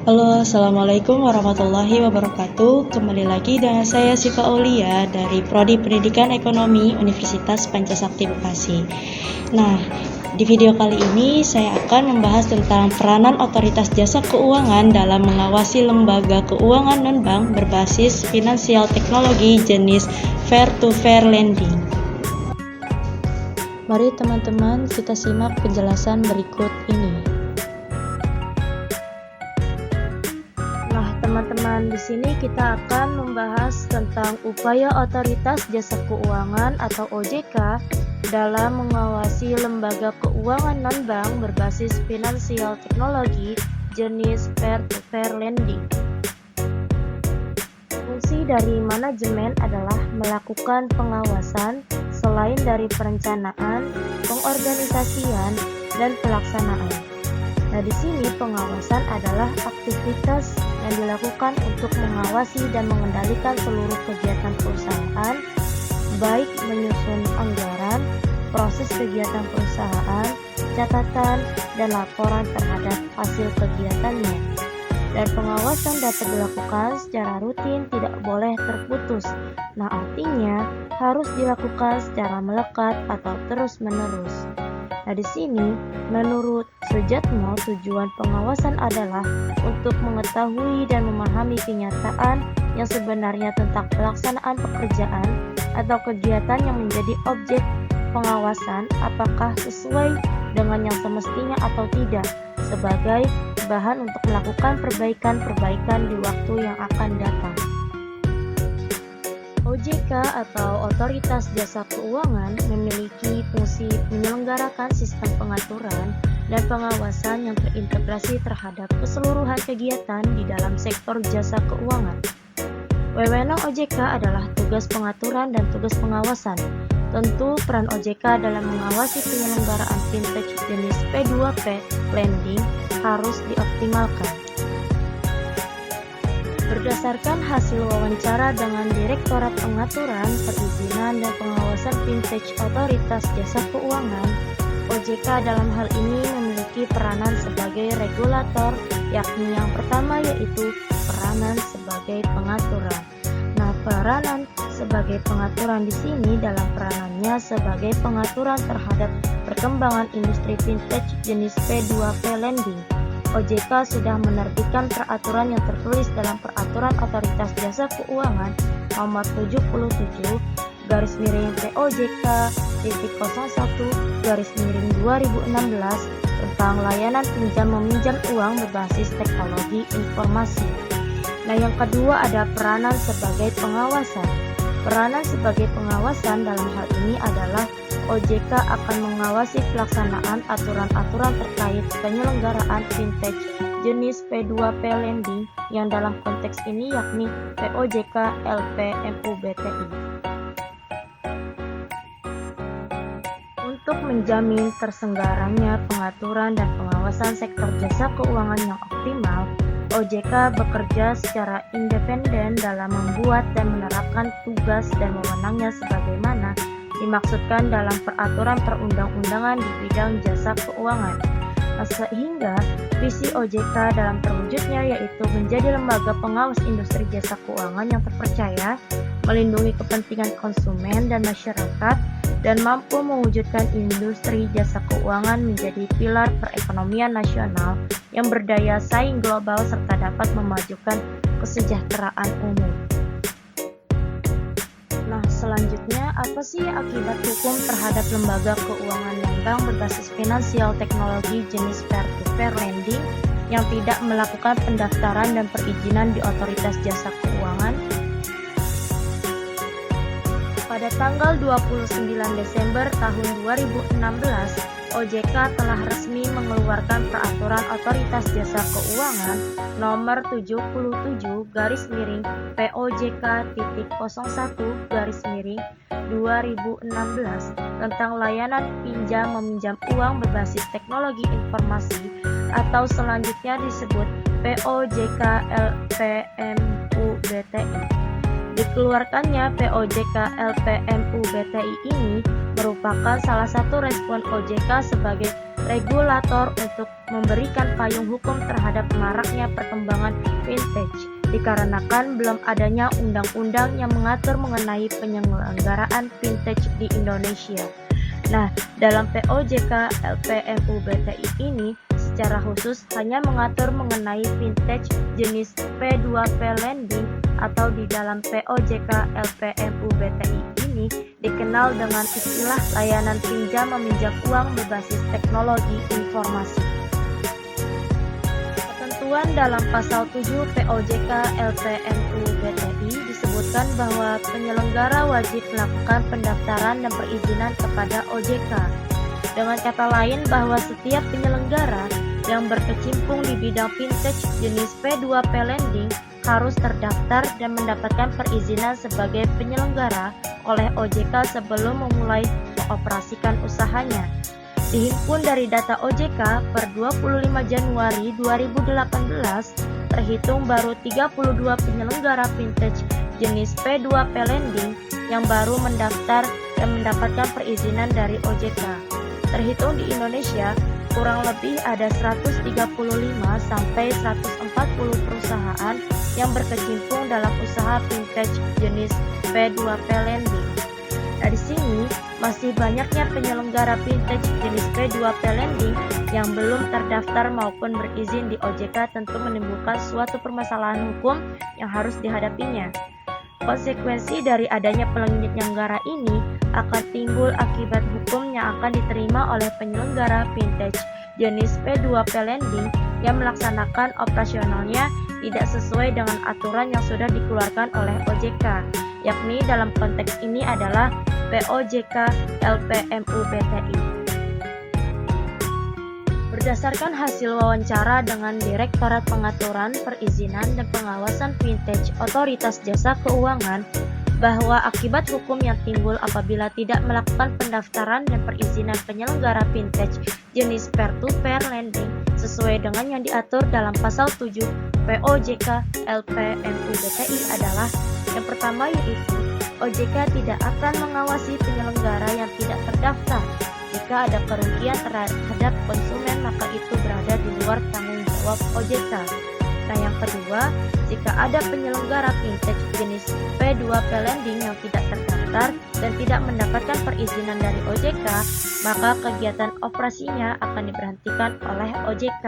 Halo, Assalamualaikum warahmatullahi wabarakatuh. Kembali lagi dengan saya Siva Aulia dari Prodi Pendidikan Ekonomi Universitas Pancasakti Bekasi. Nah, di video kali ini saya akan membahas tentang peranan otoritas jasa keuangan dalam mengawasi lembaga keuangan non-bank berbasis finansial teknologi jenis peer-to-peer lending. Mari teman-teman kita simak penjelasan berikut ini. Teman-teman, di sini kita akan membahas tentang upaya otoritas jasa keuangan atau OJK dalam mengawasi lembaga keuangan non-bank berbasis finansial teknologi jenis peer-to-peer lending. Fungsi dari manajemen adalah melakukan pengawasan selain dari perencanaan, pengorganisasian, dan pelaksanaan. Nah, di sini pengawasan adalah aktivitas yang dilakukan untuk mengawasi dan mengendalikan seluruh kegiatan perusahaan, baik menyusun anggaran, proses kegiatan perusahaan, catatan, dan laporan terhadap hasil kegiatannya. Dan pengawasan dapat dilakukan secara rutin, tidak boleh terputus. Nah, artinya harus dilakukan secara melekat atau terus-menerus. Nah, di sini menurut Sujatmo, tujuan pengawasan adalah untuk mengetahui dan memahami kenyataan yang sebenarnya tentang pelaksanaan pekerjaan atau kegiatan yang menjadi objek pengawasan, apakah sesuai dengan yang semestinya atau tidak, sebagai bahan untuk melakukan perbaikan-perbaikan di waktu yang akan datang. OJK atau Otoritas Jasa Keuangan memiliki fungsi menyelenggarakan sistem pengaturan dan pengawasan yang terintegrasi terhadap keseluruhan kegiatan di dalam sektor jasa keuangan. Wewenang OJK adalah tugas pengaturan dan tugas pengawasan. Tentu peran OJK dalam mengawasi penyelenggaraan fintech jenis P2P lending harus dioptimalkan. Berdasarkan hasil wawancara dengan Direktorat Pengaturan, Perizinan, dan Pengawasan Fintech Otoritas Jasa Keuangan, OJK dalam hal ini memiliki peranan sebagai regulator, yakni yang pertama yaitu peranan sebagai pengaturan. Nah, peranan sebagai pengaturan di sini dalam peranannya sebagai pengaturan terhadap perkembangan industri fintech jenis P2P lending. OJK sudah menerbitkan peraturan yang tertulis dalam Peraturan Otoritas Jasa Keuangan Nomor 77 /POJK.01/2016 tentang layanan pinjam-meminjam uang berbasis teknologi informasi. Nah, yang kedua ada peranan sebagai pengawasan. Peranan sebagai pengawasan dalam hal ini adalah OJK akan mengawasi pelaksanaan aturan-aturan terkait penyelenggaraan fintech jenis P2P lending yang dalam konteks ini yakni POJK LPMU-BTI. Untuk menjamin tersenggaranya pengaturan dan pengawasan sektor jasa keuangan yang optimal, OJK bekerja secara independen dalam membuat dan menerapkan tugas dan wewenangnya sebagaimana dimaksudkan dalam peraturan perundang-undangan di bidang jasa keuangan. Sehingga visi OJK dalam terwujudnya yaitu menjadi lembaga pengawas industri jasa keuangan yang terpercaya, melindungi kepentingan konsumen dan masyarakat, dan mampu mewujudkan industri jasa keuangan menjadi pilar perekonomian nasional yang berdaya saing global serta dapat memajukan kesejahteraan umum. Nah, selanjutnya apa sih akibat hukum terhadap lembaga keuangan non-bank berbasis finansial teknologi jenis peer-to-peer lending yang tidak melakukan pendaftaran dan perizinan di Otoritas Jasa Keuangan? Pada tanggal 29 Desember tahun 2016, OJK telah resmi mengeluarkan Peraturan Otoritas Jasa Keuangan Nomor 77 /POJK.01/2016 tentang layanan pinjam-meminjam uang berbasis teknologi informasi atau selanjutnya disebut POJK LPMU-BTI. Dikeluarkannya POJK LPMU-BTI ini merupakan salah satu respon OJK sebagai regulator untuk memberikan payung hukum terhadap maraknya perkembangan fintech, dikarenakan belum adanya undang-undang yang mengatur mengenai penyelenggaraan fintech di Indonesia. Nah, dalam POJK LPMUBTI ini secara khusus hanya mengatur mengenai fintech jenis P2P lending atau di dalam POJK LPMUBTI ini dikenal dengan istilah layanan pinjam meminjam uang berbasis teknologi informasi. Ketentuan dalam pasal 7 POJK LPMUBTI disebutkan bahwa penyelenggara wajib melakukan pendaftaran dan perizinan kepada OJK. Dengan kata lain bahwa setiap penyelenggara yang berkecimpung di bidang fintech jenis P2P lending harus terdaftar dan mendapatkan perizinan sebagai penyelenggara oleh OJK sebelum memulai mengoperasikan usahanya. Dihimpun dari data OJK per 25 Januari 2018, terhitung baru 32 penyelenggara fintech jenis P2P lending yang baru mendaftar dan mendapatkan perizinan dari OJK. Terhitung di Indonesia, kurang lebih ada 135 sampai 140 perusahaan yang berkecimpung dalam usaha fintech jenis P2P lending. Dari sini, masih banyaknya penyelenggara fintech jenis P2P lending yang belum terdaftar maupun berizin di OJK tentu menimbulkan suatu permasalahan hukum yang harus dihadapinya. Konsekuensi dari adanya penyelenggara ini akan timbul akibat hukum yang akan diterima oleh penyelenggara fintech jenis P2P lending yang melaksanakan operasionalnya tidak sesuai dengan aturan yang sudah dikeluarkan oleh OJK, yakni dalam konteks ini adalah POJK LPMUBTI. Berdasarkan hasil wawancara dengan Direktorat Pengaturan, Perizinan, dan Pengawasan Fintech Otoritas Jasa Keuangan, bahwa akibat hukum yang timbul apabila tidak melakukan pendaftaran dan perizinan penyelenggara fintech jenis peer-to-peer lending sesuai dengan yang diatur dalam pasal 7 POJK LPMUBTI adalah yang pertama, yaitu OJK tidak akan mengawasi penyelenggara yang tidak terdaftar. Jika ada kerugian terhadap konsumen, maka itu berada di luar tanggung jawab OJK. Nah, yang kedua, jika ada penyelenggara fintech jenis P2P lending yang tidak terdaftar dan tidak mendapatkan perizinan dari OJK, maka kegiatan operasinya akan diberhentikan oleh OJK.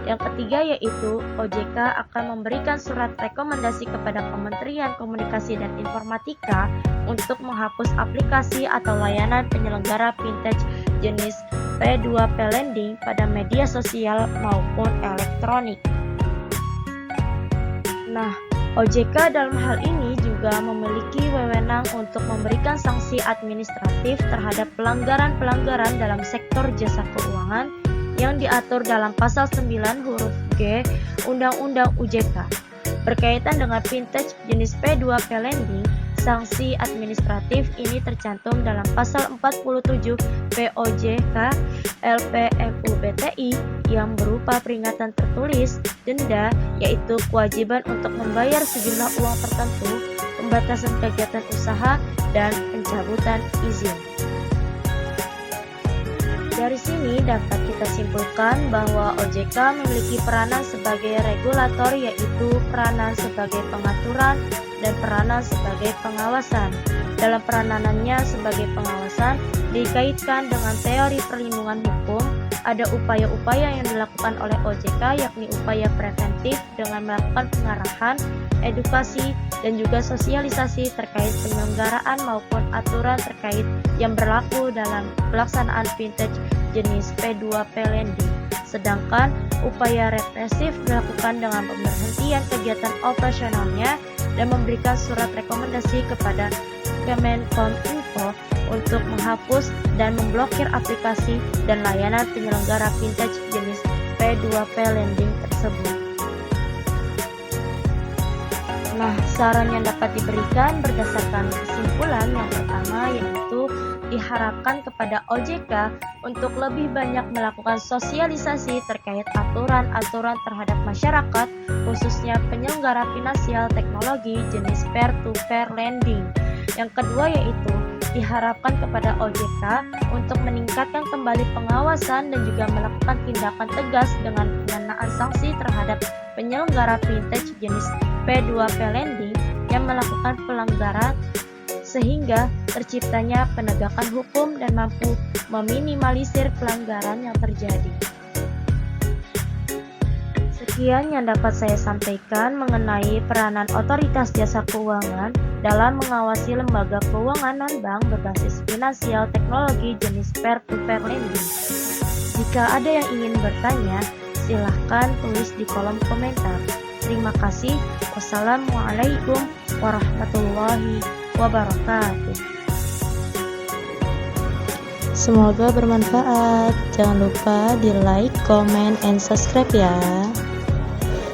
Yang ketiga, yaitu OJK akan memberikan surat rekomendasi kepada Kementerian Komunikasi dan Informatika untuk menghapus aplikasi atau layanan penyelenggara fintech jenis P2P lending pada media sosial maupun elektronik. Nah, OJK dalam hal ini juga memiliki wewenang untuk memberikan sanksi administratif terhadap pelanggaran-pelanggaran dalam sektor jasa keuangan yang diatur dalam pasal 9 huruf G Undang-Undang UJK. Berkaitan dengan fintech jenis P2P lending, sanksi administratif ini tercantum dalam pasal 47 POJK LPMUBTI yang berupa peringatan tertulis, denda, yaitu kewajiban untuk membayar sejumlah uang tertentu, pembatasan kegiatan usaha, dan pencabutan izin. Dari sini dapat kita simpulkan bahwa OJK memiliki peranan sebagai regulator, yaitu peranan sebagai pengaturan dan peranan sebagai pengawasan. Dalam peranannya sebagai pengawasan dikaitkan dengan teori perlindungan hukum, ada upaya-upaya yang dilakukan oleh OJK, yakni upaya preventif dengan melakukan pengarahan, edukasi, dan juga sosialisasi terkait penyelenggaraan maupun aturan terkait yang berlaku dalam pelaksanaan fintech jenis P2P lending. Sedangkan upaya represif dilakukan dengan pemberhentian kegiatan operasionalnya dan memberikan surat rekomendasi kepada Kemenkominfo untuk menghapus dan memblokir aplikasi dan layanan penyelenggara fintech jenis P2P lending tersebut. Nah, saran yang dapat diberikan berdasarkan kesimpulan yang pertama, yaitu diharapkan kepada OJK untuk lebih banyak melakukan sosialisasi terkait aturan-aturan terhadap masyarakat, khususnya penyelenggara finansial teknologi jenis peer-to-peer lending. Yang kedua, yaitu diharapkan kepada OJK untuk meningkatkan kembali pengawasan dan juga melakukan tindakan tegas dengan pengenaan sanksi terhadap penyelenggara fintech jenis P2P lending yang melakukan pelanggaran sehingga terciptanya penegakan hukum dan mampu meminimalisir pelanggaran yang terjadi. Sekian yang dapat saya sampaikan mengenai peranan Otoritas Jasa Keuangan dalam mengawasi lembaga keuangan non-bank berbasis finansial teknologi jenis peer-to-peer lending. Jika ada yang ingin bertanya, silahkan tulis di kolom komentar. Terima kasih. Wassalamualaikum warahmatullahi wabarakatuh. Semoga bermanfaat. Jangan lupa di like, comment, and subscribe ya.